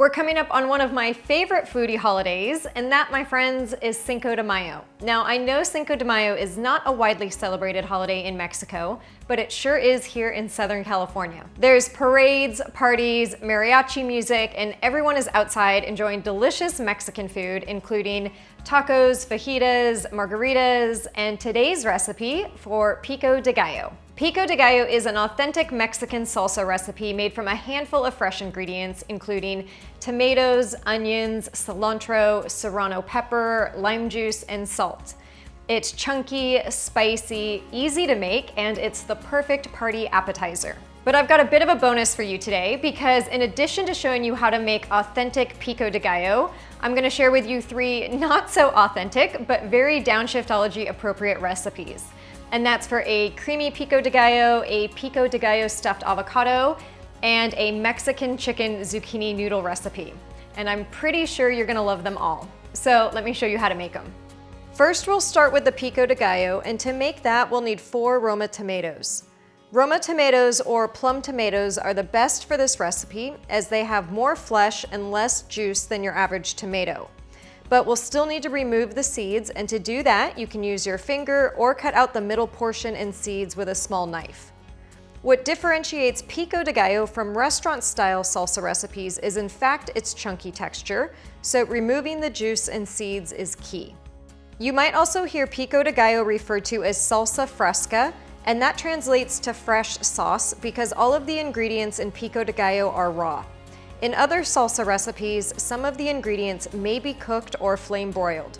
We're coming up on one of my favorite foodie holidays, and that, my friends, is Cinco de Mayo. Now, I know Cinco de Mayo is not a widely celebrated holiday in Mexico, but it sure is here in Southern California. There's parades, parties, mariachi music, and everyone is outside enjoying delicious Mexican food, including tacos, fajitas, margaritas, and today's recipe for Pico de Gallo. Pico de Gallo is an authentic Mexican salsa recipe made from a handful of fresh ingredients, including tomatoes, onions, cilantro, serrano pepper, lime juice, and salt. It's chunky, spicy, easy to make, and it's the perfect party appetizer. But I've got a bit of a bonus for you today, because in addition to showing you how to make authentic Pico de Gallo, I'm gonna share with you 3 not so authentic, but very Downshiftology appropriate recipes. And that's for a creamy Pico de Gallo, a Pico de Gallo stuffed avocado, and a Mexican chicken zucchini noodle recipe. And I'm pretty sure you're gonna love them all. So let me show you how to make them. First, we'll start with the Pico de Gallo, and to make that, we'll need 4 Roma tomatoes. Roma tomatoes or plum tomatoes are the best for this recipe, as they have more flesh and less juice than your average tomato. But we'll still need to remove the seeds, and to do that, you can use your finger or cut out the middle portion and seeds with a small knife. What differentiates Pico de Gallo from restaurant-style salsa recipes is in fact its chunky texture, so removing the juice and seeds is key. You might also hear Pico de Gallo referred to as salsa fresca, and that translates to fresh sauce because all of the ingredients in Pico de Gallo are raw. In other salsa recipes, some of the ingredients may be cooked or flame broiled.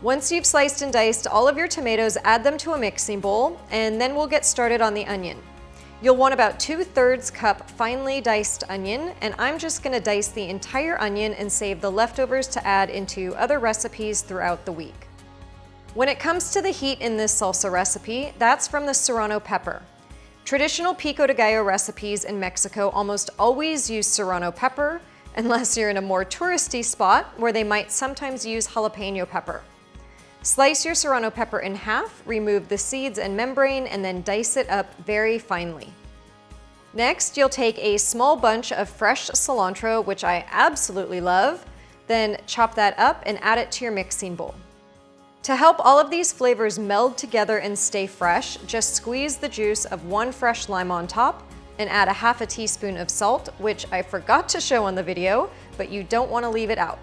Once you've sliced and diced all of your tomatoes, add them to a mixing bowl, and then we'll get started on the onion. You'll want about 2/3 cup finely diced onion, and I'm just gonna dice the entire onion and save the leftovers to add into other recipes throughout the week. When it comes to the heat in this salsa recipe, that's from the serrano pepper. Traditional Pico de Gallo recipes in Mexico almost always use serrano pepper, unless you're in a more touristy spot where they might sometimes use jalapeño pepper. Slice your serrano pepper in half, remove the seeds and membrane, and then dice it up very finely. Next, you'll take a small bunch of fresh cilantro, which I absolutely love, then chop that up and add it to your mixing bowl. To help all of these flavors meld together and stay fresh, just squeeze the juice of 1 fresh lime on top and add a 1/2 teaspoon of salt, which I forgot to show on the video, but you don't want to leave it out.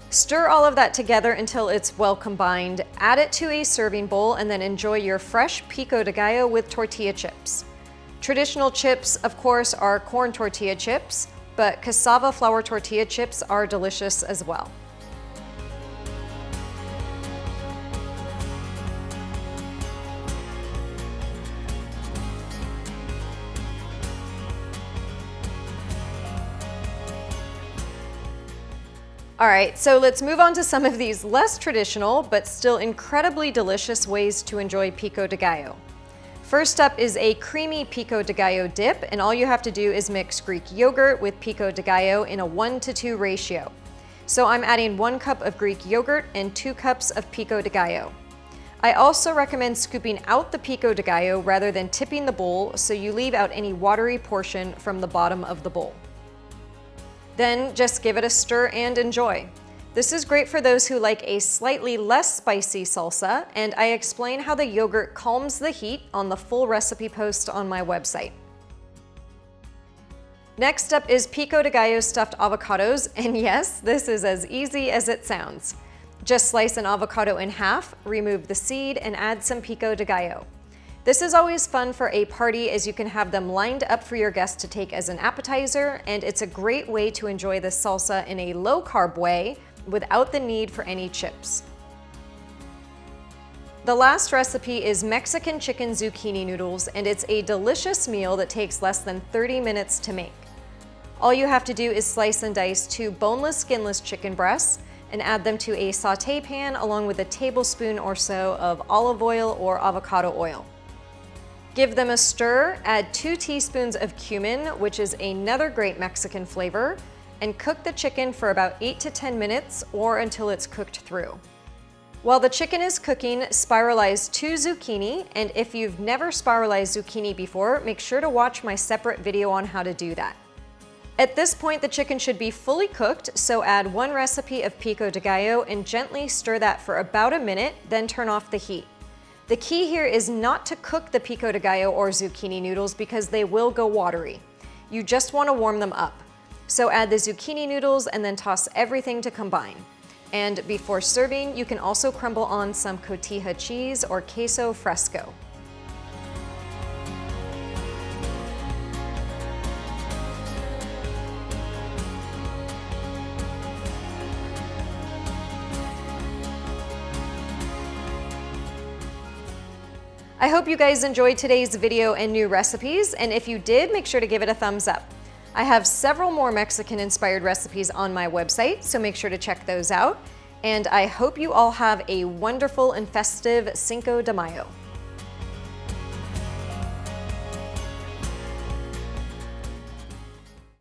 Stir all of that together until it's well combined, add it to a serving bowl, and then enjoy your fresh Pico de Gallo with tortilla chips. Traditional chips, of course, are corn tortilla chips, but cassava flour tortilla chips are delicious as well. All right, so let's move on to some of these less traditional, but still incredibly delicious ways to enjoy Pico de Gallo. First up is a creamy Pico de Gallo dip, and all you have to do is mix Greek yogurt with Pico de Gallo in a 1:2 ratio. So I'm adding 1 cup of Greek yogurt and 2 cups of Pico de Gallo. I also recommend scooping out the Pico de Gallo rather than tipping the bowl, so you leave out any watery portion from the bottom of the bowl. Then just give it a stir and enjoy. This is great for those who like a slightly less spicy salsa, and I explain how the yogurt calms the heat on the full recipe post on my website. Next up is Pico de Gallo stuffed avocados, and yes, this is as easy as it sounds. Just slice an avocado in half, remove the seed, and add some Pico de Gallo. This is always fun for a party, as you can have them lined up for your guests to take as an appetizer, and it's a great way to enjoy the salsa in a low-carb way without the need for any chips. The last recipe is Mexican chicken zucchini noodles, and it's a delicious meal that takes less than 30 minutes to make. All you have to do is slice and dice 2 boneless, skinless chicken breasts and add them to a sauté pan along with a tablespoon or so of olive oil or avocado oil. Give them a stir, add 2 teaspoons of cumin, which is another great Mexican flavor, and cook the chicken for about 8 to 10 minutes or until it's cooked through. While the chicken is cooking, spiralize 2 zucchini, and if you've never spiralized zucchini before, make sure to watch my separate video on how to do that. At this point, the chicken should be fully cooked, so add 1 recipe of Pico de Gallo and gently stir that for about a minute, then turn off the heat. The key here is not to cook the Pico de Gallo or zucchini noodles because they will go watery. You just want to warm them up. So add the zucchini noodles and then toss everything to combine. And before serving, you can also crumble on some cotija cheese or queso fresco. I hope you guys enjoyed today's video and new recipes, and if you did, make sure to give it a thumbs up. I have several more Mexican-inspired recipes on my website, so make sure to check those out. And I hope you all have a wonderful and festive Cinco de Mayo.